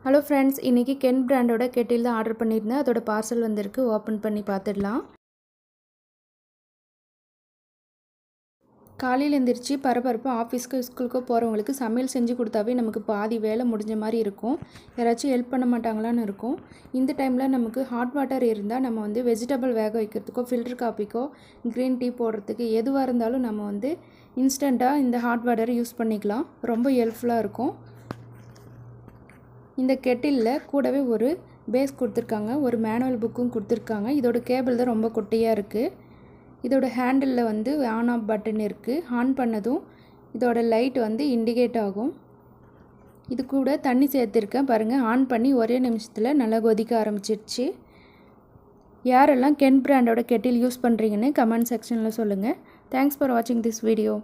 Hello friends, இன்றைக்கி Ken பிராண்டோட Kettle தான் ஆர்டர் பண்ணியிருந்தேன். அதோட பார்சல் வந்திருக்கு. ஓப்பன் பண்ணி பார்த்துடலாம். காலையில் எழுந்திரிச்சு பரபரப்பாக ஆஃபீஸ்க்கு ஸ்கூலுக்கோ போகிறவங்களுக்கு சமையல் செஞ்சு கொடுத்தாவே நமக்கு பாதி வேலை முடிஞ்ச மாதிரி இருக்கும். யாராச்சும் ஹெல்ப் பண்ண மாட்டாங்களான்னு இருக்கும். இந்த டைமில் நமக்கு ஹாட் வாட்டர் இருந்தால் நம்ம வந்து வெஜிடபிள் வேக வைக்கிறதுக்கோ ஃபில்டர் காஃபிக்கோ க்ரீன் டீ போடுறதுக்கு எதுவாக இருந்தாலும் நம்ம வந்து இன்ஸ்டண்ட்டாக இந்த ஹாட் வாட்டரை யூஸ் பண்ணிக்கலாம். ரொம்ப ஹெல்ப்ஃபுல்லாக இருக்கும். இந்த கெட்டிலில் கூடவே ஒரு பேஸ் கொடுத்துருக்காங்க, ஒரு மேனுவல் புக்கும் கொடுத்துருக்காங்க. இதோட கேபிள் தான் ரொம்ப குட்டியாக இருக்குது. இதோட ஹேண்டிலில் வந்து ஆன் ஆஃப் பட்டன் இருக்குது. ஆன் பண்ணதும் இதோட லைட் வந்து இண்டிகேட் ஆகும். இது கூட தண்ணி சேர்த்துருக்கேன் பாருங்கள். ஆன் பண்ணி ஒரே நிமிஷத்தில் நல்லா கொதிக்க ஆரம்பிச்சிடுச்சு. யாரெல்லாம் கென் பிராண்டோட கெட்டில் யூஸ் பண்ணுறீங்கன்னு கமெண்ட் செக்ஷனில் சொல்லுங்கள். தேங்க்ஸ் ஃபார் வாட்சிங் திஸ் வீடியோ.